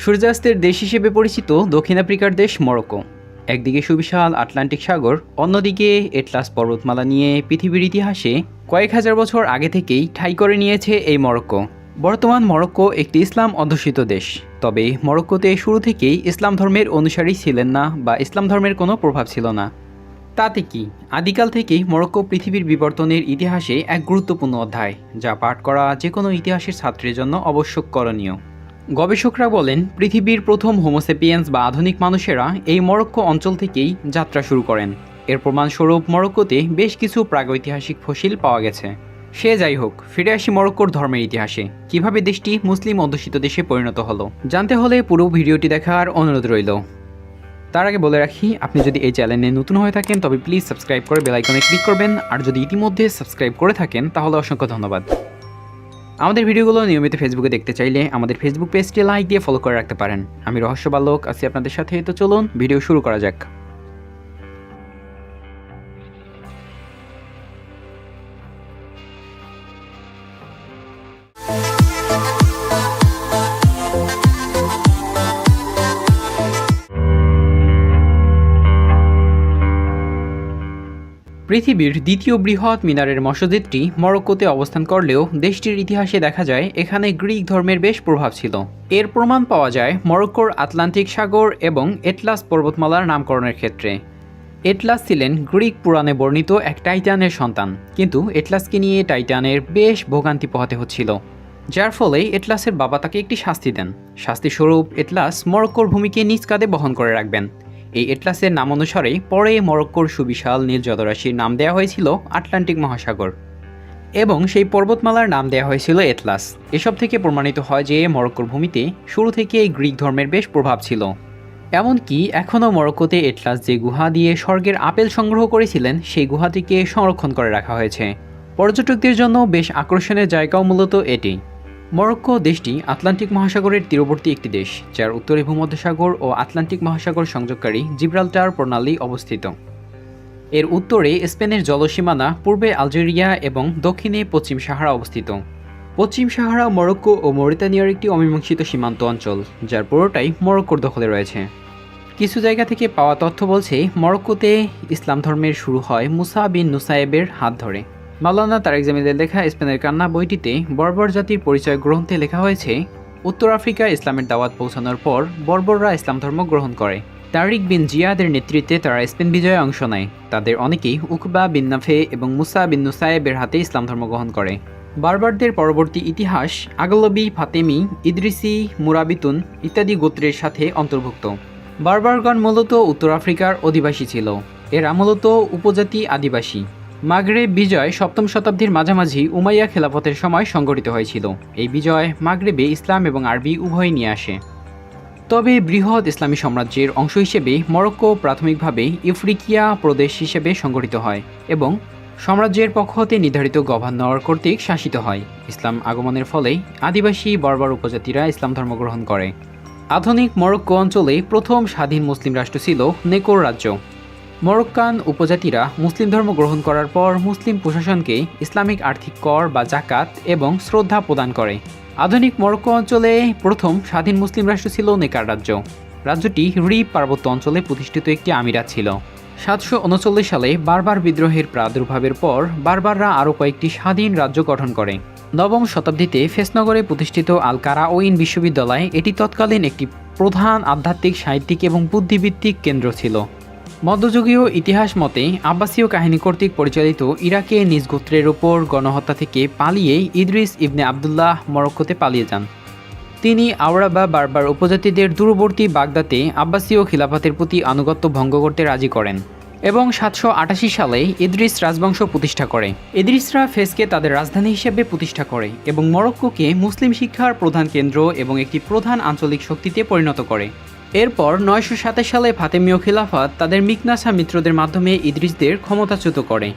সূর্যাস্তের দেশ হিসেবে পরিচিত দক্ষিণ আফ্রিকার দেশ মরক্কো। একদিকে সুবিশাল আটলান্টিক সাগর, অন্যদিকে এটলাস পর্বতমালা নিয়ে পৃথিবীর ইতিহাসে কয়েক হাজার বছর আগে থেকেই ঠাঁই করে নিয়েছে এই মরক্কো। বর্তমান মরক্কো একটি ইসলাম অধ্যুষিত দেশ। তবে মরক্কোতে শুরু থেকেই ইসলাম ধর্মের অনুসারী ছিলেন না বা ইসলাম ধর্মের কোনো প্রভাব ছিল না। তাতে কি, আদিকাল থেকেই মরক্কো পৃথিবীর বিবর্তনের ইতিহাসে এক গুরুত্বপূর্ণ অধ্যায়, যা পাঠ করা যে কোনো ইতিহাসের ছাত্রের জন্য আবশ্যক করণীয়। গবেষকরা বলেন, পৃথিবীর প্রথম হোমোসেপিয়েন্স বা আধুনিক মানুষেরা এই মরক্কো অঞ্চল থেকেই যাত্রা শুরু করেন। এর প্রমাণস্বরূপ মরক্কোতে বেশ কিছু প্রাগৈতিহাসিক ফসিল পাওয়া গেছে। সে যাই হোক, ফিরে আসি মরক্কোর ধর্মের ইতিহাসে। কিভাবে দেশটি মুসলিম অধ্যুষিত দেশে পরিণত হলো, জানতে হলে পুরো ভিডিওটি দেখার অনুরোধ রইল। তার আগে বলে রাখি, আপনি যদি এই চ্যানেলে নতুন হয়ে থাকেন তবে প্লিজ সাবস্ক্রাইব করে বেল আইকনে ক্লিক করবেন, আর যদি ইতিমধ্যে সাবস্ক্রাইব করে থাকেন তাহলে অসংখ্য ধন্যবাদ। আমাদের ভিডিওগুলো নিয়মিত ফেসবুকে দেখতে চাইলে আমাদের ফেসবুক পেজটি লাইক দিয়ে ফলো করে রাখতে পারেন। আমি রহস্য বালক আছি আপনাদের সাথে, তো চলুন ভিডিও শুরু করা যাক। পৃথিবীর দ্বিতীয় বৃহৎ মিনারের মসজিদটি মরক্কোতে অবস্থান করলেও দেশটির ইতিহাসে দেখা যায় এখানে গ্রিক ধর্মের বেশ প্রভাব ছিল। এর প্রমাণ পাওয়া যায় মরক্কোর আটলান্টিক সাগর এবং এটলাস পর্বতমালার নামকরণের ক্ষেত্রে। এটলাস ছিলেন গ্রিক পুরাণে বর্ণিত এক টাইটানের সন্তান, কিন্তু এটলাসকে নিয়ে টাইটানের বেশ ভোগান্তি পোহাতে হচ্ছিল, যার ফলে এটলাসের বাবা তাকে একটি শাস্তি দেন। শাস্তিস্বরূপ এটলাস মরক্কোর ভূমিকে নিজ কাঁধে বহন করে রাখবেন। এই এটলাসের নাম অনুসারে পরে মরক্কোর সুবিশাল নীল জলরাশির নাম দেওয়া হয়েছিল আটলান্টিক মহাসাগর, এবং সেই পর্বতমালার নাম দেওয়া হয়েছিল এটলাস। এসব থেকে প্রমাণিত হয় যে মরক্কোর ভূমিতে শুরু থেকে গ্রিক ধর্মের বেশ প্রভাব ছিল। এমনকি এখনও মরক্কোতে এটলাস যে গুহা দিয়ে স্বর্গের আপেল সংগ্রহ করেছিলেন সেই গুহাটিকে সংরক্ষণ করে রাখা হয়েছে। পর্যটকদের জন্য বেশ আকর্ষণের জায়গাও মূলত এটি। মরক্কো দেশটি আটলান্টিক মহাসাগরের তীরবর্তী একটি দেশ, যার উত্তরে ভূমধ্যসাগর ও আটলান্টিক মহাসাগর সংযোগকারী জিব্রাল্টার প্রণালী অবস্থিত। এর উত্তরে স্পেনের জলসীমানা, পূর্বে আলজেরিয়া এবং দক্ষিণে পশ্চিম সাহারা অবস্থিত। পশ্চিম সাহারা মরক্কো ও মরিতানিয়ার একটি অমীমাংসিত সীমান্ত অঞ্চল, যার পুরোটাই মরক্কোর দখলে রয়েছে। কিছু জায়গা থেকে পাওয়া তথ্য বলছে মরক্কোতে ইসলাম ধর্মের শুরু হয় মুসা বিন নুসায়েবের হাত ধরে। মাওলানা তারেক জামিলের লেখা স্পেনের কান্না বইটিতে বর্বর জাতির পরিচয় গ্রন্থে লেখা হয়েছে, উত্তর আফ্রিকায় ইসলামের দাওয়াত পৌঁছানোর পর বর্বররা ইসলাম ধর্ম গ্রহণ করে। তারিক বিন জিয়াদের নেতৃত্বে তারা স্পেন বিজয়ে অংশ নেয়। তাদের অনেকেই উকবা বিন নাফে এবং মুসা বিন নুসায়েবের হাতে ইসলাম ধর্ম গ্রহণ করে। বারবারদের পরবর্তী ইতিহাস আগলবি, ফাতেমি, ইদ্রিসি, মুরাবিতুন ইত্যাদি গোত্রের সাথে অন্তর্ভুক্ত। বারবারগণ মূলত উত্তর আফ্রিকার অধিবাসী ছিল। এরা মূলত উপজাতি আদিবাসী। মাগরেব বিজয় সপ্তম শতাব্দীর মাঝামাঝি উমাইয়া খেলাফতের সময় সংঘটিত হয়েছিল। এই বিজয় মাগরেবে ইসলাম এবং আরবি উভয় নিয়ে আসে। তবে বৃহৎ ইসলামী সাম্রাজ্যের অংশ হিসেবে মরক্কো প্রাথমিকভাবে ইফ্রিকিয়া প্রদেশ হিসেবে সংগঠিত হয় এবং সাম্রাজ্যের পক্ষ হতে নির্ধারিত গভর্নর কর্তৃক শাসিত হয়। ইসলাম আগমনের ফলে আদিবাসী বর্বর উপজাতিরা ইসলাম ধর্ম গ্রহণ করে। আধুনিক মরক্কো অঞ্চলে প্রথম স্বাধীন মুসলিম রাষ্ট্র ছিল নেকোর রাজ্য। মরক্কান উপজাতিরা মুসলিম ধর্ম গ্রহণ করার পর মুসলিম প্রশাসনকে ইসলামিক আর্থিক কর বা জাকাত এবং শ্রদ্ধা প্রদান করে। আধুনিক মরক্কো অঞ্চলে প্রথম স্বাধীন মুসলিম রাষ্ট্র ছিল নেকার রাজ্য। রাজ্যটি রিব পার্বত্য অঞ্চলে প্রতিষ্ঠিত একটি আমিরাত ছিল। 739 সালে বারবার বিদ্রোহের প্রাদুর্ভাবের পর বারবাররা আরও কয়েকটি স্বাধীন রাজ্য গঠন করে। নবম শতাব্দীতে ফেসনগরে প্রতিষ্ঠিত আল কারাউইন বিশ্ববিদ্যালয় এটি তৎকালীন একটি প্রধান আধ্যাত্মিক, সাহিত্যিক এবং বুদ্ধিভিত্তিক কেন্দ্র ছিল। মধ্যযুগীয় ইতিহাস মতে আব্বাসীয় কাহিনী কর্তৃক পরিচালিত ইরাকে নিজ গোত্রের ওপর গণহত্যা থেকে পালিয়ে ইদ্রিস ইবনে আবদুল্লাহ মরক্কোতে পালিয়ে যান। তিনি আওরা বা বারবার উপজাতিদের দূরবর্তী বাগদাতে আব্বাসীয় খিলাফতের প্রতি আনুগত্য ভঙ্গ করতে রাজি করেন এবং 788 সালে ইদ্রিস রাজবংশ প্রতিষ্ঠা করে। ইদ্রিসরা ফেসকে তাদের রাজধানী হিসেবে প্রতিষ্ঠা করে এবং মরক্কোকে মুসলিম শিক্ষার প্রধান কেন্দ্র এবং একটি প্রধান আঞ্চলিক শক্তিতে পরিণত করে। এরপর 927 সালে ফাতেমীয় খিলাফত তাদের মিকনাসা মিত্রদের মাধ্যমে ইদ্রিসদের ক্ষমতাচ্যুত করে,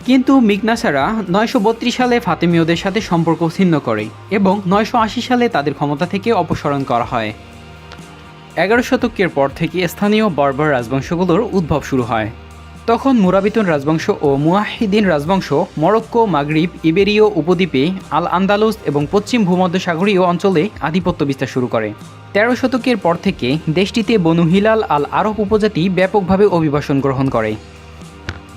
কিন্তু মিকনাসারা 932 সালে ফাতেমীয়দের সাথে সম্পর্ক ছিন্ন করে এবং 980 সালে তাদের ক্ষমতা থেকে অপসারণ করা হয়। 11 শতকের পর থেকে স্থানীয় বর্বর রাজবংশগুলোর উদ্ভব শুরু হয়। তখন মুরাবিতুন রাজবংশ ও মুয়াহিদিন রাজবংশ মরক্কো, মাগরিব, ইবেরীয় উপদ্বীপে, আল আন্দালুস এবং পশ্চিম ভূমধ্যসাগরীয় অঞ্চলে আধিপত্য বিস্তার শুরু করে। 13 শতকের পর থেকে দেশটিতে বনু হিলাল আল আরব উপজাতি ব্যাপকভাবে অভিবাসন গ্রহণ করে।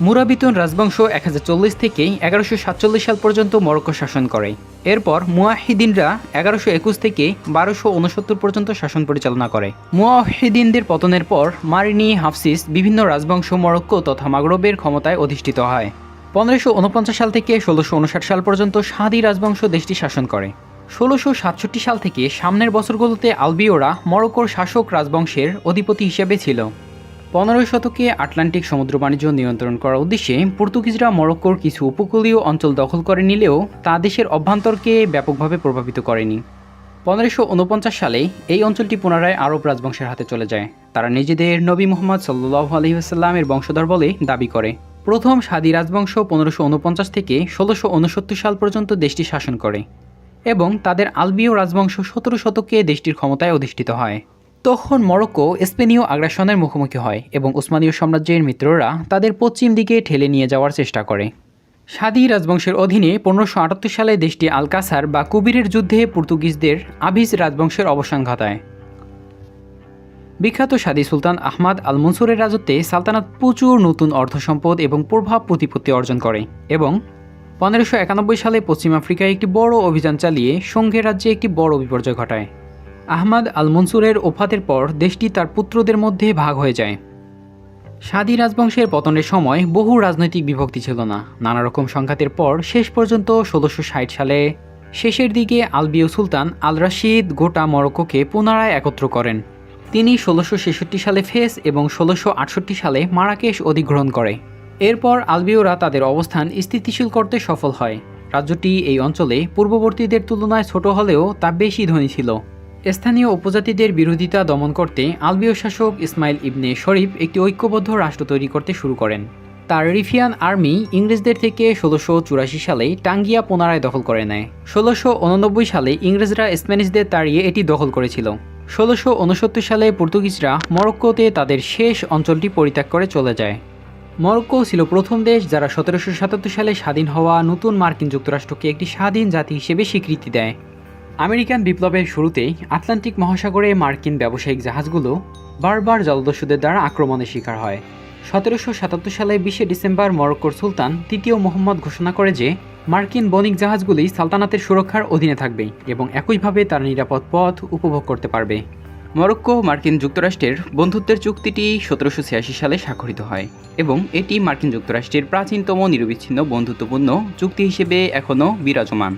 মুরাবিতুন রাজবংশ 1040 থেকে 1147 সাল পর্যন্ত মরক্কো শাসন করে। এরপর মুয়াহিদিনরা 1121 থেকে 1269 পর্যন্ত শাসন পরিচালনা করে। মুয়াহিদিনদের পতনের পর মারিনি হাফসিস বিভিন্ন রাজবংশ মরক্কো তথা মাগরবের ক্ষমতায় অধিষ্ঠিত হয়। 1549 সাল থেকে 1659 সাল পর্যন্ত সাদি রাজবংশ দেশটি শাসন করে। 1667 সাল থেকে সামনের বছরগুলোতে আলবীয়রা মরক্কোর শাসক রাজবংশের অধিপতি হিসেবে ছিল। 15 শতকে আটলান্টিক সমুদ্র বাণিজ্য নিয়ন্ত্রণ করার উদ্দেশ্যে পর্তুগিজরা মরক্কোর কিছু উপকূলীয় অঞ্চল দখল করে নিলেও তা দেশের অভ্যন্তরকে ব্যাপকভাবে প্রভাবিত করেনি। 1549 সালে এই অঞ্চলটি পুনরায় আরব রাজবংশের হাতে চলে যায়। তারা নিজেদের নবী মুহাম্মদ সাল্লাল্লাহু আলাইহি ওয়াসাল্লামের বংশধর বলে দাবি করে। প্রথম সাদি রাজবংশ 1549 থেকে 1669 সাল পর্যন্ত দেশটি শাসন করে এবং তাদের আলবীয় রাজবংশ 17 শতকে দেশটির ক্ষমতায় অধিষ্ঠিত হয়। তখন মরক্কো স্পেনীয় আগ্রাসনের মুখোমুখি হয় এবং উসমানীয় সাম্রাজ্যের মিত্ররা তাদের পশ্চিম দিকে ঠেলে নিয়ে যাওয়ার চেষ্টা করে। সাদি রাজবংশের অধীনে 1578 সালে দেশটি আলকাসার বা কুবিরের যুদ্ধে পর্তুগিজদের আভিজ রাজবংশের অবসান ঘটায়। বিখ্যাত সাদি সুলতান আহমাদ আল মনসুরের রাজত্বে সালতানাত প্রচুর নতুন অর্থ সম্পদ এবং প্রভাব প্রতিপত্তি অর্জন করে এবং 1591 সালে পশ্চিম আফ্রিকায় একটি বড় অভিযান চালিয়ে সঙ্ঘের রাজ্যে একটি বড় বিপর্যয় ঘটায়। আহমাদ আল মনসুরের ওফাতের পর দেশটি তার পুত্রদের মধ্যে ভাগ হয়ে যায়। সাদি রাজবংশের পতনের সময় বহু রাজনৈতিক বিভক্তি ছিল না। নানা রকম সংঘাতের পর শেষ পর্যন্ত 1660 সালে শেষের দিকে আলবীয় সুলতান আল রাশিদ গোটা মরক্কোকে পুনরায় একত্র করেন। তিনি 1666 সালে ফেস এবং 1668 সালে মারাকেশ অধিগ্রহণ করে। এরপর আলবীয়রা তাদের অবস্থান স্থিতিশীল করতে সফল হয়। রাজ্যটি এই অঞ্চলে পূর্ববর্তীদের তুলনায় ছোট হলেও তা বেশি ধনী ছিল। স্থানীয় উপজাতিদের বিরোধিতা দমন করতে আলবীয় শাসক ইসমাইল ইবনে শরীফ একটি ঐক্যবদ্ধ রাষ্ট্র তৈরি করতে শুরু করেন। তার রিফিয়ান আর্মি ইংরেজদের থেকে 1684 সালে টাঙ্গিয়া পুনরায় দখল করে নেয়। 1689 সালে ইংরেজরা স্প্যানিশদের তাড়িয়ে এটি দখল করেছিল। 1669 সালে পর্তুগিজরা মরক্কোতে তাদের শেষ অঞ্চলটি পরিত্যাগ করে চলে যায়। মরক্কো ছিল প্রথম দেশ যারা 1777 সালে স্বাধীন হওয়া নতুন মার্কিন যুক্তরাষ্ট্রকে একটি স্বাধীন জাতি হিসেবে স্বীকৃতি দেয়। আমেরিকান বিপ্লবের শুরুতেই আটলান্টিক মহাসাগরে মার্কিন ব্যবসায়িক জাহাজগুলো বারবার জলদস্যুদের দ্বারা আক্রমণের শিকার হয়। 1777 সালে 20 ডিসেম্বর মরক্কোর সুলতান তৃতীয় মোহাম্মদ ঘোষণা করে যে মার্কিন বণিক জাহাজগুলি সালতানাতের সুরক্ষার অধীনে থাকবে এবং একইভাবে তারা নিরাপদ পথ উপভোগ করতে পারবে। মরক্কো মার্কিন যুক্তরাষ্ট্রের বন্ধুত্বের চুক্তিটি 1786 সালে স্বাক্ষরিত হয় এবং এটি মার্কিন যুক্তরাষ্ট্রের প্রাচীনতম নিরবিচ্ছিন্ন বন্ধুত্বপূর্ণ চুক্তি হিসেবে এখনও বিরাজমান।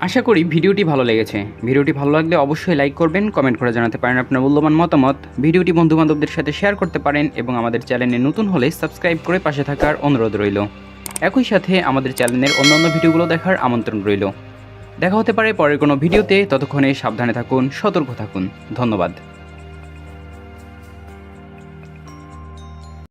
আশা করি ভিডিওটি ভালো লেগেছে। ভিডিওটি ভালো লাগলে অবশ্যই লাইক করবেন, কমেন্ট করে জানাতে পারেন আপনার মূল্যবান মতামত। ভিডিওটি বন্ধুবান্ধবদের সাথে শেয়ার করতে পারেন এবং আমাদের চ্যানেলে নতুন হলে সাবস্ক্রাইব করে পাশে থাকার অনুরোধ রইল। একই সাথে আমাদের চ্যানেলের অন্যান্য ভিডিওগুলো দেখার আমন্ত্রণ রইল। দেখা হতে পারে পরের কোনো ভিডিওতে। ততক্ষণে সাবধানে থাকুন, সতর্ক থাকুন। ধন্যবাদ।